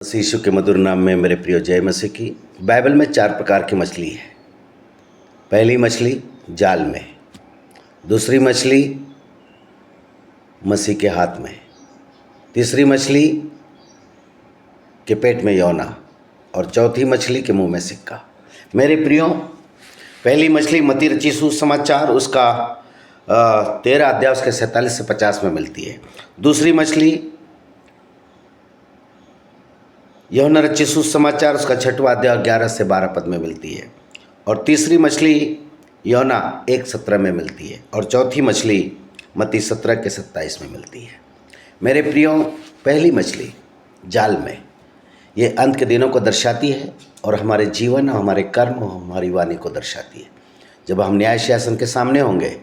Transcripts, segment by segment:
यीशु के मधुर नाम में मेरे प्रिय जय मसीह की। बाइबल में 4 प्रकार की मछली है। पहली मछली जाल में, दूसरी मछली मसीह के हाथ में, तीसरी मछली के पेट में योना और चौथी मछली के मुंह में सिक्का। मेरे प्रियो, पहली मछली मत्ती रचित सुसमाचार उसका 13 अध्याय उसके 47 से 50 में मिलती है। दूसरी मछली यूहन्ना रचित सुसमाचार उसका 6वां अध्याय 11 से 12 पद में मिलती है। और तीसरी मछली यूहन्ना 1:17 में मिलती है। और चौथी मछली मत्ती 17 के 27 में मिलती है। मेरे प्रियो, पहली मछली जाल में, ये अंत के दिनों को दर्शाती है और हमारे जीवन, हमारे कर्म, हमारी वाणी को दर्शाती है। जब हम न्याय शासन के सामने होंगे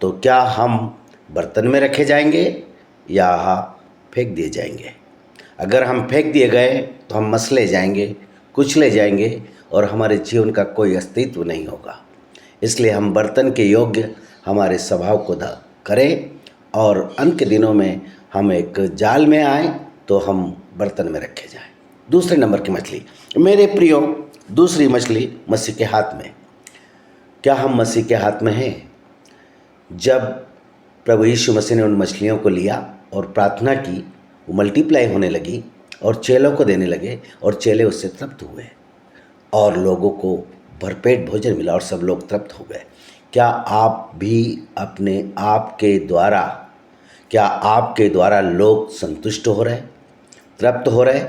तो क्या हम बर्तन में रखे जाएंगे या फेंक दिए जाएंगे। अगर हम फेंक दिए गए तो हम मसले जाएंगे, कुचले जाएंगे और हमारे जीवन का कोई अस्तित्व नहीं होगा। इसलिए हम बर्तन के योग्य हमारे स्वभाव को करें और अंत के दिनों में हम एक जाल में आए तो हम बर्तन में रखे जाएं। दूसरे नंबर की मछली, मेरे प्रियो, दूसरी मछली मसीह के हाथ में। क्या हम मसीह के हाथ में हैं? जब प्रभु यीशु मसीह ने उन मछलियों को लिया और प्रार्थना की, वो मल्टीप्लाई होने लगी और चेलों को देने लगे और चेले उससे तृप्त हुए और लोगों को भरपेट भोजन मिला और सब लोग तृप्त हो गए। क्या आप भी अपने आप के द्वारा, क्या आपके द्वारा लोग संतुष्ट हो रहे, तृप्त हो रहे?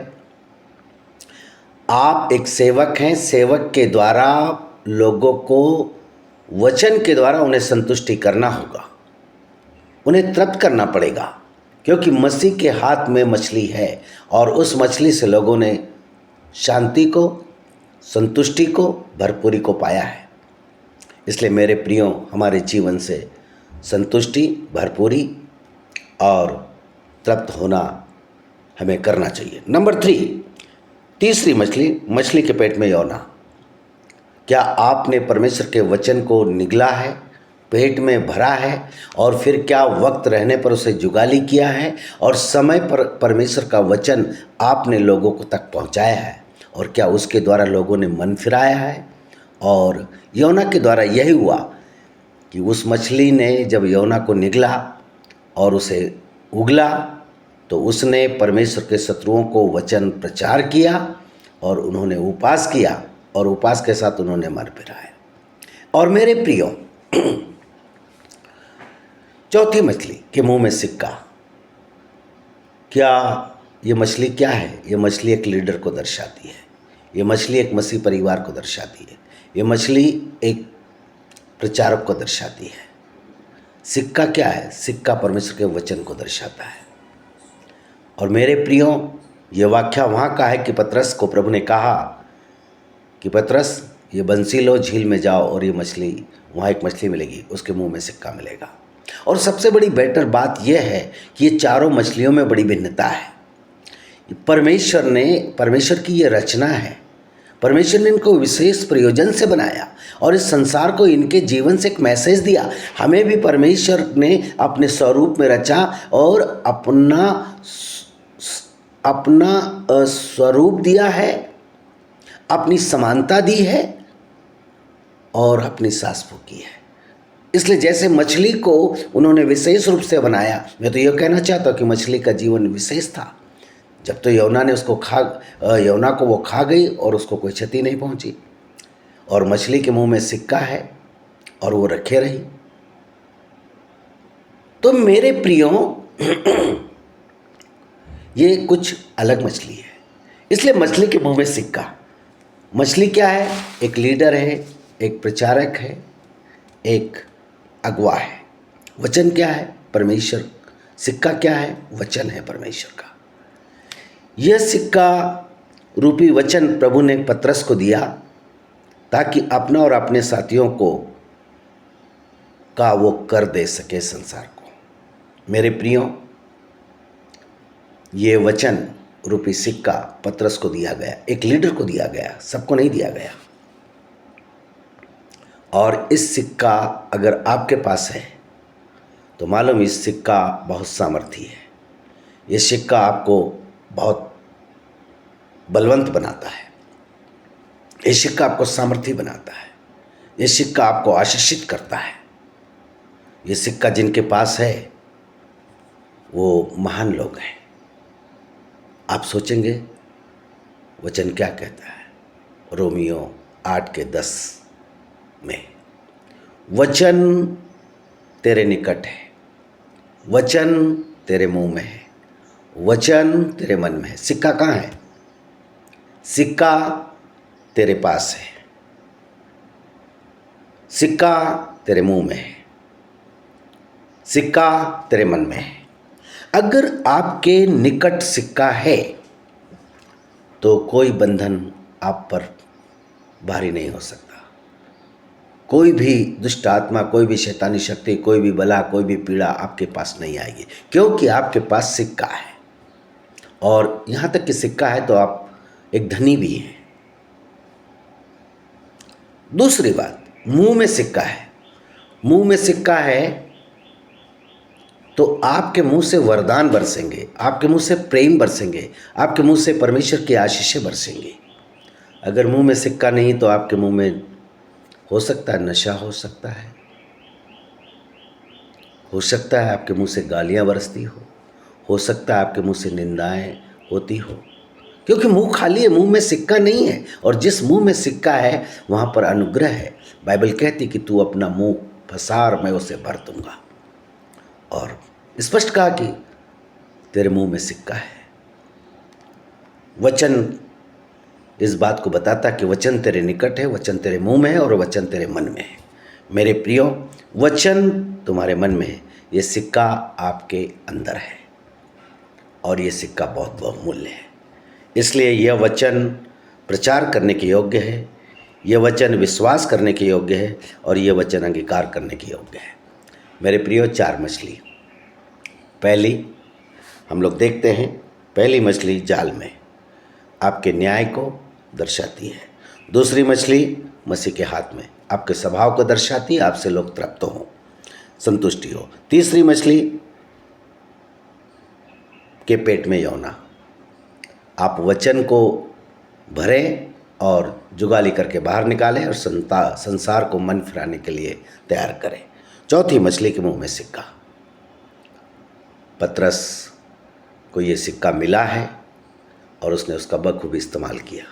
आप एक सेवक हैं। सेवक के द्वारा लोगों को वचन के द्वारा उन्हें संतुष्टि करना होगा, उन्हें तृप्त करना पड़ेगा, क्योंकि मसीह के हाथ में मछली है और उस मछली से लोगों ने शांति को, संतुष्टि को, भरपूरी को पाया है। इसलिए मेरे प्रियो, हमारे जीवन से संतुष्टि, भरपूरी और तृप्त होना हमें करना चाहिए। नंबर 3, तीसरी मछली, मछली के पेट में योना। क्या आपने परमेश्वर के वचन को निगला है, पेट में भरा है और फिर क्या वक्त रहने पर उसे जुगाली किया है और समय पर परमेश्वर का वचन आपने लोगों को तक पहुंचाया है? और क्या उसके द्वारा लोगों ने मन फिराया है? और योना के द्वारा यही हुआ कि उस मछली ने जब योना को निगला और उसे उगला तो उसने परमेश्वर के शत्रुओं को वचन प्रचार किया और उन्होंने उपवास किया और उपवास के साथ उन्होंने मन फिराया। और मेरे प्रियो, चौथी मछली के मुंह में सिक्का। क्या ये मछली क्या है? ये मछली एक लीडर को दर्शाती है। ये मछली एक मसीह परिवार को दर्शाती है। ये मछली एक प्रचारक को दर्शाती है। सिक्का क्या है? सिक्का परमेश्वर के वचन को दर्शाता है। और मेरे प्रियो, ये वाक्य वहाँ का है कि पतरस को प्रभु ने कहा कि पतरस, ये बंसी लो, झील में जाओ और ये मछली, वहाँ एक मछली मिलेगी, उसके मुंह में सिक्का मिलेगा। और सबसे बड़ी बेटर बात यह है कि ये चारों मछलियों में बड़ी भिन्नता है। परमेश्वर की ये रचना है। परमेश्वर ने इनको विशेष प्रयोजन से बनाया और इस संसार को इनके जीवन से एक मैसेज दिया। हमें भी परमेश्वर ने अपने स्वरूप में रचा और अपना स्वरूप दिया है, अपनी समानता दी है और अपनी सांस फूकी है। इसलिए जैसे मछली को उन्होंने विशेष रूप से बनाया, मैं तो यह कहना चाहता हूँ कि मछली का जीवन विशेष था। जब तो योना को वो खा गई और उसको कोई क्षति नहीं पहुंची। और मछली के मुंह में सिक्का है और वो रखे रही। तो मेरे प्रियो, ये कुछ अलग मछली है। इसलिए मछली के मुंह में सिक्का। मछली क्या है? एक लीडर है, एक प्रचारक है, एक अगुआ है। वचन क्या है? परमेश्वर। सिक्का क्या है? वचन है परमेश्वर का। यह सिक्का रूपी वचन प्रभु ने पतरस को दिया ताकि अपना और अपने साथियों को वो कर दे सके संसार को। मेरे प्रियो, ये वचन रूपी सिक्का पतरस को दिया गया, एक लीडर को दिया गया, सबको नहीं दिया गया। और इस सिक्का अगर आपके पास है तो मालूम, इस सिक्का बहुत सामर्थी है। ये सिक्का आपको बहुत बलवंत बनाता है, ये सिक्का आपको सामर्थ्य बनाता है, ये सिक्का आपको आशीषित करता है। ये सिक्का जिनके पास है वो महान लोग हैं। आप सोचेंगे वचन क्या कहता है? रोमियो 8:10 में, वचन तेरे निकट है, वचन तेरे मुंह में है, वचन तेरे मन में है। सिक्का कहाँ है? सिक्का तेरे पास है, सिक्का तेरे मुंह में है, सिक्का तेरे मन में है। अगर आपके निकट सिक्का है तो कोई बंधन आप पर भारी नहीं हो सकता। कोई भी दुष्ट आत्मा, कोई भी शैतानी शक्ति, कोई भी बला, कोई भी पीड़ा आपके पास नहीं आएगी, क्योंकि आपके पास सिक्का है। और यहाँ तक कि सिक्का है तो आप एक धनी भी हैं। दूसरी बात, मुंह में सिक्का है। मुंह में सिक्का है तो आपके मुंह से वरदान बरसेंगे, आपके मुंह से प्रेम बरसेंगे, आपके मुंह से परमेश्वर की आशीषें बरसेंगी। अगर मुंह में सिक्का नहीं तो आपके मुंह में हो सकता है नशा, हो सकता है आपके मुंह से गालियां बरसती हो सकता है आपके मुंह से निंदाएं होती हो, क्योंकि मुंह खाली है, मुंह में सिक्का नहीं है। और जिस मुंह में सिक्का है वहाँ पर अनुग्रह है। बाइबल कहती कि तू अपना मुंह पसार, मैं उसे भर दूंगा। और स्पष्ट कहा कि तेरे मुंह में सिक्का है। वचन इस बात को बताता कि वचन तेरे निकट है, वचन तेरे मुंह में है और वचन तेरे मन में है। मेरे प्रियो, वचन तुम्हारे मन में है, ये सिक्का आपके अंदर है और ये सिक्का बहुत बहुमूल्य है। इसलिए यह वचन प्रचार करने के योग्य है, यह वचन विश्वास करने के योग्य है और यह वचन अंगीकार करने के योग्य है। मेरे प्रियो, 4 मछली। पहली हम लोग देखते हैं, पहली मछली जाल में आपके न्याय को दर्शाती है। दूसरी मछली मसीह के हाथ में आपके स्वभाव को दर्शाती है, आपसे लोग तृप्त हों, संतुष्टि हो। तीसरी मछली के पेट में योना, आप वचन को भरें और जुगाली करके बाहर निकालें और संसार को मन फिराने के लिए तैयार करें। चौथी मछली के मुंह में सिक्का। पतरस को ये सिक्का मिला है और उसने उसका बखूबी इस्तेमाल किया।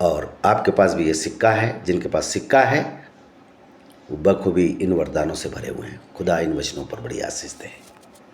और आपके पास भी ये सिक्का है। जिनके पास सिक्का है वो बखूबी इन वरदानों से भरे हुए हैं। खुदा इन वचनों पर बड़ी आशीष दे।